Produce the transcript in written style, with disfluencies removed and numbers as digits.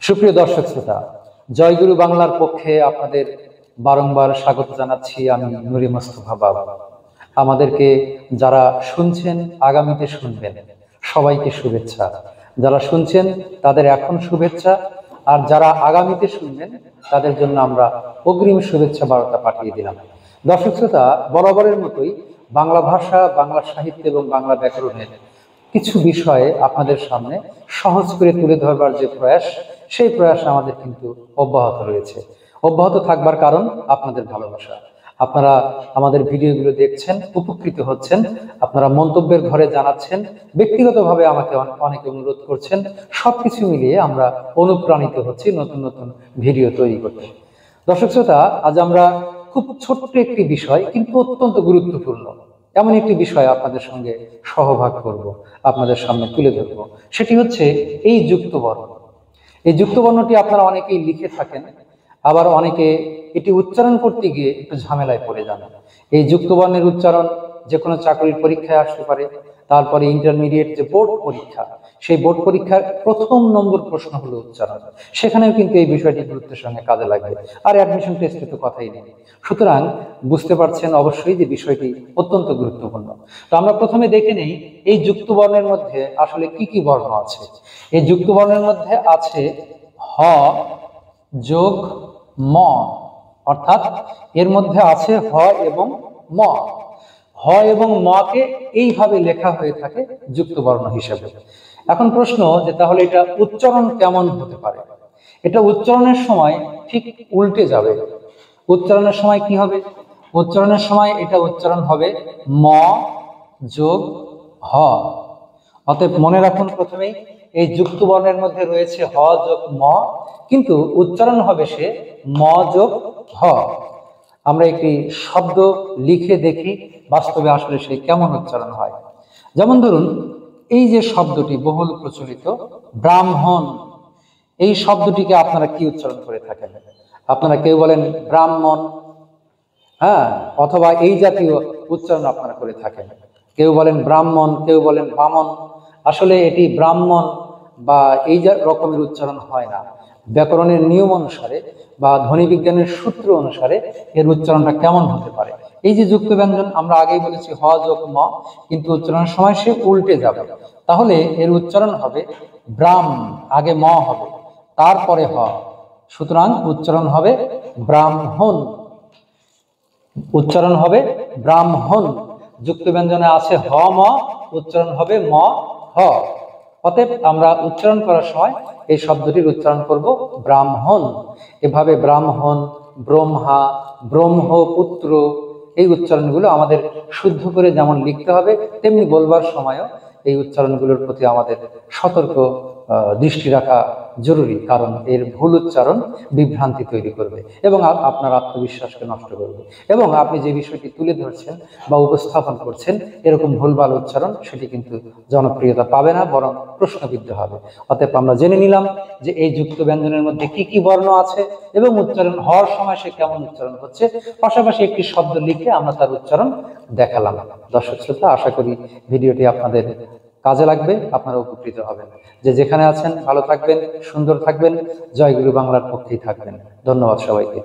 সুপ্রিয় দর্শক শ্রোতা, জয়গুরু বাংলার পক্ষে আপনাদের বারংবার স্বাগত জানাচ্ছি। আমি নুরি মোস্তফা বাবা। আমাদেরকে যারা শুনছেন, আগামীতে শুনবেন, সবাইকে শুভেচ্ছা। যারা শুনছেন তাদের এখন শুভেচ্ছা, আর যারা আগামীতে শুনবেন তাদের জন্য আমরা অগ্রিম শুভেচ্ছা বার্তা পাঠিয়ে দিলাম। দর্শক শ্রোতা, বরাবরের মতোই বাংলা ভাষা, বাংলা সাহিত্য এবং বাংলা ব্যাকরণের কিছু বিষয়ে আপনাদের সামনে সহজ করে তুলে ধরবার যে প্রয়াস, সেই প্রয়াস আমাদের কিন্তু অব্যাহত রয়েছে। অব্যাহত থাকবার কারণ আপনাদের ভালোবাসা। আপনারা আমাদের ভিডিওগুলো দেখছেন, উপকৃত হচ্ছেন, আপনারা মন্তব্যের ঘরে জানাচ্ছেন, ব্যক্তিগতভাবে আমাকে অনেকে অনুরোধ করছেন। সবকিছু মিলিয়ে আমরা অনুপ্রাণিত হচ্ছি নতুন নতুন ভিডিও তৈরি করতে। দর্শক শ্রোতা, আজ আমরা খুব ছোট্ট একটি বিষয় কিন্তু অত্যন্ত গুরুত্বপূর্ণ এমন একটি বিষয় আপনাদের সঙ্গে সহভাগ করব, আপনাদের সামনে তুলে ধরব। সেটি হচ্ছে এই যুক্তবর্ণ। এই যুক্তবর্ণটি আপনারা অনেকেই লিখে থাকেন, আবার অনেকে এটি উচ্চারণ করতে গিয়ে একটু ঝামেলায় পড়ে যান। এই যুক্তবর্ণের উচ্চারণ যে কোনো চাকরির পরীক্ষায় আসতে পারে। তারপরে ইন্টারমিডিয়েট যে বোর্ড পরীক্ষা, সেই বোর্ড পরীক্ষার প্রথম নম্বর প্রশ্ন হলো উচ্চারণ। সেখানেও কিন্তু এই বিষয়টি গুরুত্বের সঙ্গে কাজে লাগবে। আর অ্যাডমিশন টেস্টে তো কথাই নেই। সুতরাং বুঝতে পারছেন অবশ্যই যে বিষয়টি অত্যন্ত গুরুত্বপূর্ণ। তো আমরা প্রথমে দেখে নেই এই যুক্তবর্ণের মধ্যে আসলে কি কি বর্ণ আছে। এই যুক্তবর্ণের মধ্যে আছে হ যোগ ম, অর্থাৎ এর মধ্যে আছে হ এবং ম। হ এবং মকে এইভাবে লেখা হয়ে থাকে যুক্তবর্ণ হিসেবে। এখন প্রশ্ন যে তাহলে এটা উচ্চারণ কেমন হতে পারে? এটা উচ্চারণের সময় ঠিক উল্টে যাবে। উচ্চারণের সময় কি হবে? উচ্চারণের সময় এটা উচ্চারণ হবে ম যোগ হ। অতএব মনে রাখুন, প্রথমেই এই যুক্তবর্ণের মধ্যে রয়েছে হ যোগ ম, কিন্তু উচ্চারণ হবে সে ম যোগ হ। আমরা একটি শব্দ লিখে দেখি বাস্তবে আসলে সে কেমন উচ্চারণ হয়। যেমন ধরুন, এই যে শব্দটি বহুল প্রচলিত ব্রাহ্মণ, এই শব্দটিকে আপনারা কি উচ্চারণ করে থাকেন? আপনারা কেউ বলেন ব্রাহ্মণ, হ্যাঁ, অথবা এই জাতীয় উচ্চারণ আপনারা করে থাকেন। কেউ বলেন ব্রাহ্মণ, কেউ বলেন বামন। আসলে এটি ব্রাহ্মণ বা এই রকমের উচ্চারণ হয় না। ব্যাকরণের নিয়ম অনুসারে বা ধ্বনিবিজ্ঞানের সূত্র অনুসারে এর উচ্চারণটা কেমন হতে পারে। এই যে যুক্ত ব্যঞ্জন আমরা আগেই বলেছি হ যোগ ম, কিন্তু উচ্চারণের সময় সে উল্টে যাবে। তাহলে এর উচ্চারণ হবে ব্রাহ্ম, আগে ম হবে, তারপরে হ। সুতরাং উচ্চারণ হবে ব্রাহ্মণ। উচ্চারণ হবে ব্রাহ্মণ। যুক্ত ব্যঞ্জনে আছে হ ম, উচ্চারণ হবে ম হ। অতএব আমরা উচ্চারণ করার সময় এই শব্দটির উচ্চারণ করব ব্রাহ্মণ। এভাবে ব্রাহ্মণ, ব্রহ্মা, ব্রহ্মপুত্র, এই উচ্চারণগুলো আমাদের শুদ্ধ করে যেমন লিখতে হবে, তেমনি বলবার সময়ও এই উচ্চারণগুলোর প্রতি আমাদের সতর্ক দৃষ্টি রাখা জরুরি। কারণ এর ভুল উচ্চারণ বিভ্রান্তি তৈরি করবে এবং আপনার আত্মবিশ্বাসকে নষ্ট করবে। এবং আপনি যে বিষয়টি তুলে ধরছেন বা উপস্থাপন করছেন, এরকম ভুলভাল উচ্চারণ সেটি কিন্তু জনপ্রিয়তা পাবে না, বরং প্রশ্নবিদ্ধ হবে। অতএব আমরা জেনে নিলাম যে এই যুক্ত ব্যঞ্জনের মধ্যে কি কি বর্ণ আছে এবং উচ্চারণ হওয়ার সময় সে কেমন উচ্চারণ হচ্ছে। পাশাপাশি একটি শব্দ লিখে আমরা তার উচ্চারণ দেখালাম। দর্শক শ্রোতা, আশা করি ভিডিওটি আপনাদের কাজে লাগবে, আপনারা উপকৃত হবেন। যে যেখানে আছেন ভালো থাকবেন, সুন্দর থাকবেন, জয়গুরু বাংলার পক্ষেই থাকবেন। ধন্যবাদ সবাইকে।